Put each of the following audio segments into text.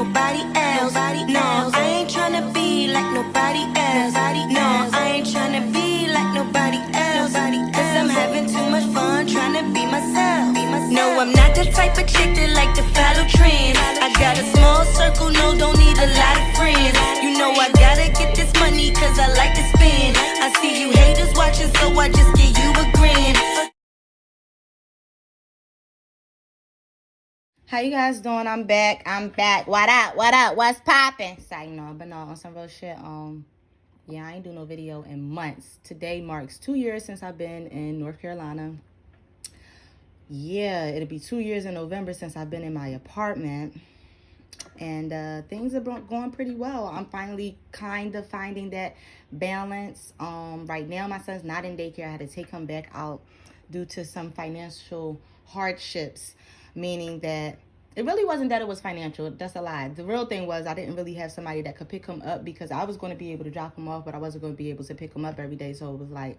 nobody else. No, I ain't tryna be like nobody else. No, I ain't tryna be like nobody else. Cause I'm having too much fun tryna be myself. No, I'm not the type of chick that like to follow trends. I got a small circle, no, don't need a lot of friends. You know I gotta get this money cause I like to spend. I see you haters watching, so I just give you a grin. How you guys doing? I'm back. What up? What's poppin'? So, you know, I've been on some real shit. Yeah, I ain't do no video in months. Today marks 2 years since I've been in North Carolina. Yeah, it'll be 2 years in November since I've been in my apartment. And things are going pretty well. I'm finally kind of finding that balance. Right now, my son's not in daycare. I had to take him back out due to some financial hardships, meaning that it really wasn't that it was financial. That's a lie. The real thing was I didn't really have somebody that could pick him up because I was going to be able to drop him off, but I wasn't going to be able to pick him up every day. So it was like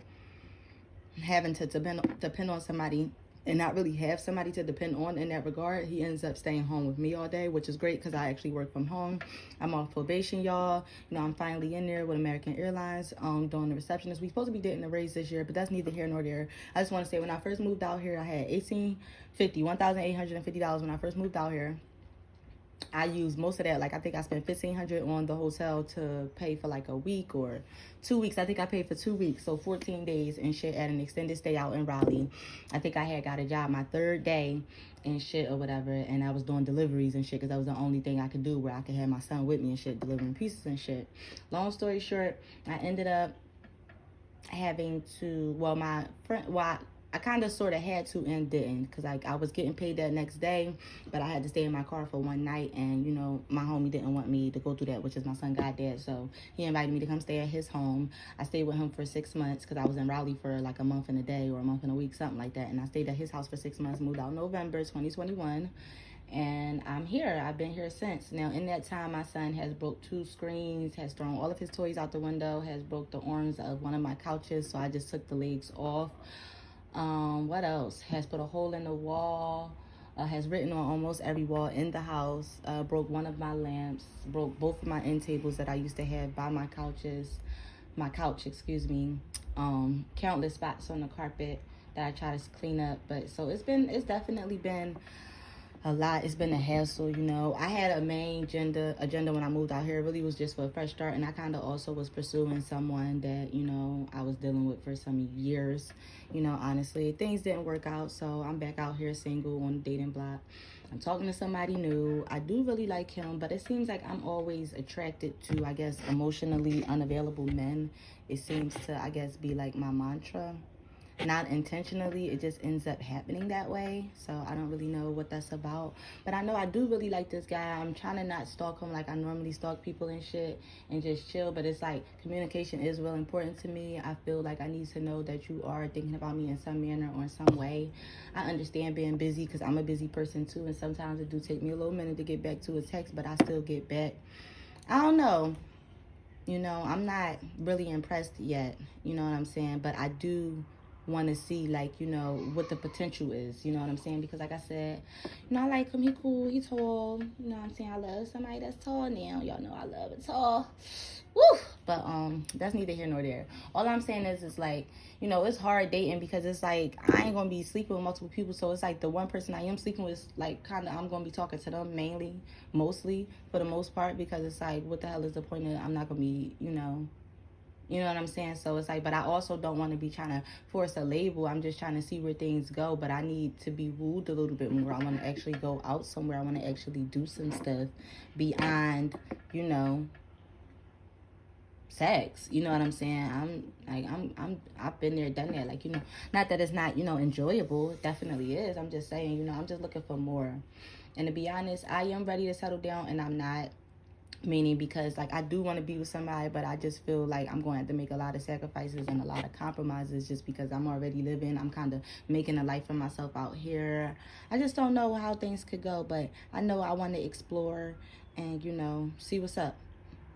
having to depend on somebody and not really have somebody to depend on in that regard. He ends up staying home with me all day, which is great because I actually work from home. I'm off probation, y'all. You know, I'm finally in there with American Airlines doing the receptionist. We're supposed to be getting a raise this year, but that's neither here nor there. I just want to say when I first moved out here, I had $1,850 when I first moved out here. I used most of that. Like, I think I spent $1,500 on the hotel to pay for like a week or 2 weeks. I think I paid for 2 weeks, so 14 days and shit at an extended stay out in Raleigh. I think I had got a job my third day and shit or whatever, and I was doing deliveries and shit because that was the only thing I could do where I could have my son with me and shit, delivering pieces and shit. Long story short, I ended up having to, well, my friend, I kind of sort of had to and didn't because I was getting paid that next day, but I had to stay in my car for one night, and you know my homie didn't want me to go through that, which is my son goddad, so he invited me to come stay at his home. I stayed with him for 6 months because I was in Raleigh for like a month and a day or a month and a week, something like that, and I stayed at his house for 6 months, moved out in November 2021, and I'm here. I've been here since. Now, in that time, my son has broke 2 screens, has thrown all of his toys out the window, has broke the arms of one of my couches, so I just took the legs off. What else? Has put a hole in the wall, has written on almost every wall in the house, broke one of my lamps, broke both of my end tables that I used to have by my couch, excuse me. Countless spots on the carpet that I try to clean up, but so it's definitely been a lot. It's been a hassle, you know. I had a main agenda when I moved out here. It really was just for a fresh start, and I kind of also was pursuing someone that, you know, I was dealing with for some years. You know, honestly, things didn't work out, so I'm back out here single on the dating block. I'm talking to somebody new. I do really like him, but it seems like I'm always attracted to, I guess, emotionally unavailable men. It seems to, I guess, be like my mantra. Not intentionally, it just ends up happening that way. So I don't really know what that's about, but I know I do really like this guy. I'm trying to not stalk him like I normally stalk people and shit and just chill, but it's like communication is real important to me. I feel like I need to know that you are thinking about me in some manner or in some way. I understand being busy because I'm a busy person too, and sometimes it do take me a little minute to get back to a text, but I still get back. I don't know, you know, I'm not really impressed yet, you know what I'm saying, but I do want to see, like, you know, what the potential is, you know what I'm saying, because like I said, you know, I like him, he cool, he tall, you know what I'm saying, I love somebody that's tall now, y'all know I love it tall, woo, but that's neither here nor there. All I'm saying is like, you know, it's hard dating because it's like, I ain't gonna be sleeping with multiple people, so it's like the one person I am sleeping with is like, kind of, I'm gonna be talking to them mainly, mostly, for the most part, because it's like, what the hell is the point of, I'm not gonna be, you know what I'm saying? So it's like, but I also don't want to be trying to force a label. I'm just trying to see where things go, but I need to be wooed a little bit more. I want to actually go out somewhere. I want to actually do some stuff beyond, you know, sex. You know what I'm saying? I've been there, done that. Like, you know, not that it's not, you know, enjoyable. It definitely is. I'm just saying, you know, I'm just looking for more. And to be honest, I am ready to settle down, and I'm not. Meaning, because like I do want to be with somebody, but I just feel like I'm going to have to make a lot of sacrifices and a lot of compromises just because I'm already living. I'm kind of making a life for myself out here. I just don't know how things could go, but I know I want to explore and, you know, see what's up.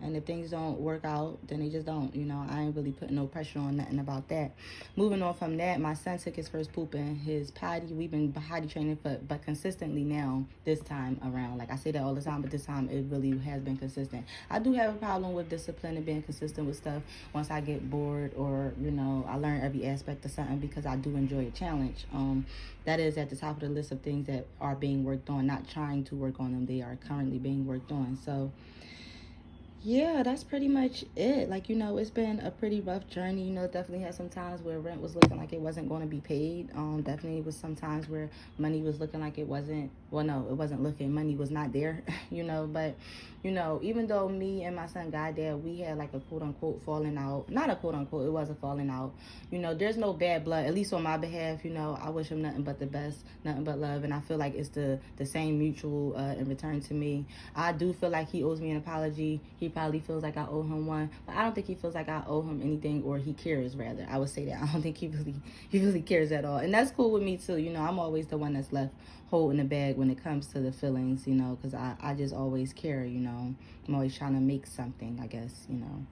And if things don't work out, then they just don't. You know, I ain't really putting no pressure on nothing about that. Moving on from that, my son took his first poop in his potty. We've been potty training but consistently now this time around. Like I say that all the time, but this time it really has been consistent. I do have a problem with discipline and being consistent with stuff once I get bored, or, you know, I learn every aspect of something, because I do enjoy a challenge. That is at the top of the list of things that are being worked on, not trying to work on them. They are currently being worked on. So yeah, that's pretty much it. Like, you know, it's been a pretty rough journey. You know, definitely had some times where rent was looking like it wasn't going to be paid. Definitely was some times where money was looking like it wasn't, well, no, it wasn't looking, money was not there, you know. But, you know, even though me and my son got there, we had like a quote unquote falling out. Not a quote unquote, it was a falling out. You know, there's no bad blood, at least on my behalf. You know, I wish him nothing but the best, nothing but love. And I feel like it's the same mutual in return to me. I do feel like he owes me an apology. He probably feels like I owe him one, but I don't think he feels like I owe him anything, or he cares, rather. I would say that. I don't think he really cares at all. And that's cool with me too. You know, I'm always the one that's left holding the bag when it comes to the feelings, you know, because I just always care, you know. I'm always trying to make something, I guess, you know.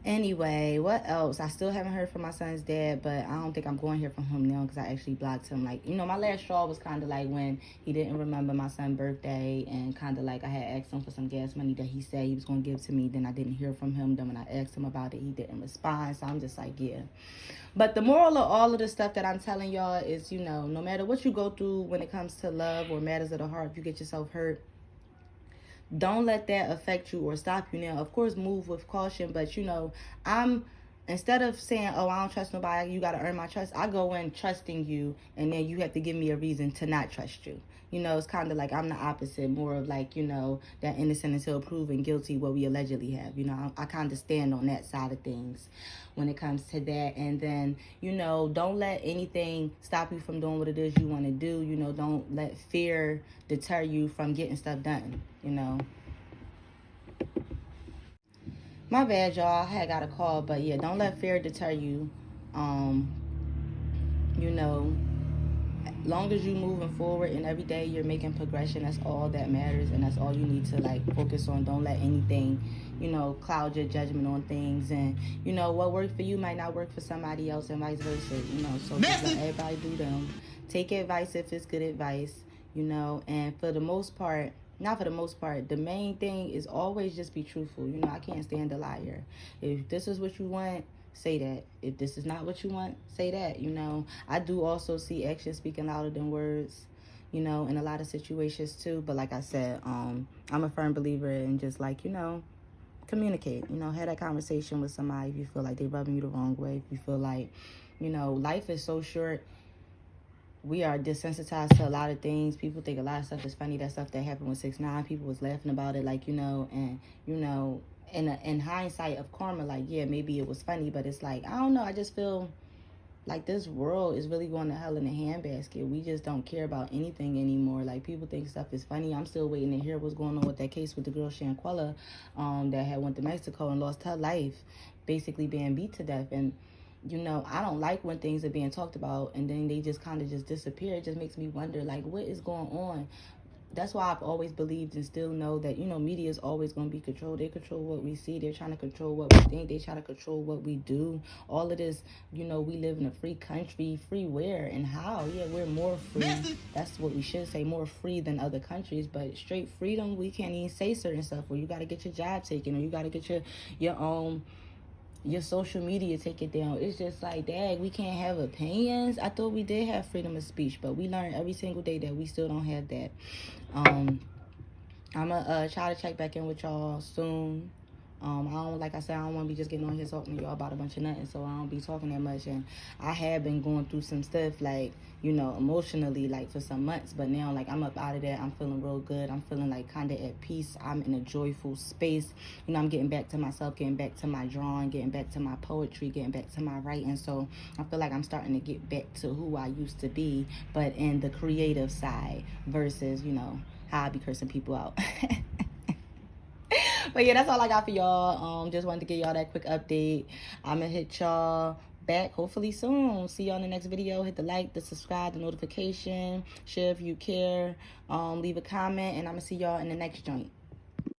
Anyway, what else? I still haven't heard from my son's dad, but I don't think I'm going to hear from him now, because I actually blocked him. Like, you know, my last straw was kind of like when he didn't remember my son's birthday, and kind of like I had asked him for some gas money that he said he was going to give to me. Then I didn't hear from him. Then when I asked him about it, he didn't respond. So I'm just like, yeah. But the moral of all of the stuff that I'm telling y'all is, you know, no matter what you go through when it comes to love or matters of the heart, if you get yourself hurt, don't let that affect you or stop you. Now, of course, move with caution, but, you know, instead of saying, oh, I don't trust nobody, you got to earn my trust, I go in trusting you, and then you have to give me a reason to not trust you. You know, it's kind of like I'm the opposite, more of like, you know, that innocent until proven guilty, what we allegedly have. You know, I kind of stand on that side of things when it comes to that. And then, you know, don't let anything stop you from doing what it is you want to do. You know, don't let fear deter you from getting stuff done, you know. My bad, y'all. I had got a call, but yeah, don't let fear deter you. You know, long as you moving forward and every day you're making progression, that's all that matters, and that's all you need to like focus on. Don't let anything, you know, cloud your judgment on things. And, you know, what worked for you might not work for somebody else, and vice versa, you know. So just let everybody do them. Take advice if it's good advice, you know. And for the most part, not for the most part, the main thing is always just be truthful. You know, I can't stand a liar. If this is what you want, say that. If this is not what you want, say that. You know, I do also see actions speaking louder than words, you know, in a lot of situations too. But like I said, I'm a firm believer in just like, you know, communicate. You know, have that conversation with somebody if you feel like they're rubbing you the wrong way. If you feel like, you know, life is so short. We are desensitized to a lot of things. People think a lot of stuff is funny. That stuff that happened with 6ix9ine, people was laughing about it, like, you know. And, you know, in hindsight of karma, like, yeah, maybe it was funny, but it's like, I don't know, I just feel like this world is really going to hell in a handbasket. We just don't care about anything anymore. Like, people think stuff is funny. I'm still waiting to hear what's going on with that case with the girl Shanquella, that had went to Mexico and lost her life, basically being beat to death. And, you know, I don't like when things are being talked about and then they just kind of just disappear. It just makes me wonder, like, what is going on? That's why I've always believed and still know that, you know, media is always going to be controlled. They control what we see. They're trying to control what we think. They try to control what we do. All of this, you know, we live in a free country. Free where and how? Yeah, we're more free. That's what we should say, more free than other countries. But straight freedom, we can't even say certain stuff. Where you got to get your job taken, or you got to get your social media take it down. It's just like, dang, we can't have opinions. I thought we did have freedom of speech, but we learn every single day that we still don't have that. I'm gonna try to check back in with y'all soon. Like I said, I don't want to be just getting on here talking to y'all about a bunch of nothing, so I don't be talking that much. And I have been going through some stuff, like, you know, emotionally, like, for some months, but now, like, I'm up out of that. I'm feeling real good. I'm feeling, like, kind of at peace. I'm in a joyful space. You know, I'm getting back to myself, getting back to my drawing, getting back to my poetry, getting back to my writing. So I feel like I'm starting to get back to who I used to be, but in the creative side versus, you know, how I be cursing people out. But yeah, that's all I got for y'all. Just wanted to give y'all that quick update. I'm gonna hit y'all back hopefully soon. See y'all in the next video. Hit the like, the subscribe, the notification, share if you care, leave a comment, and I'm gonna see y'all in the next joint.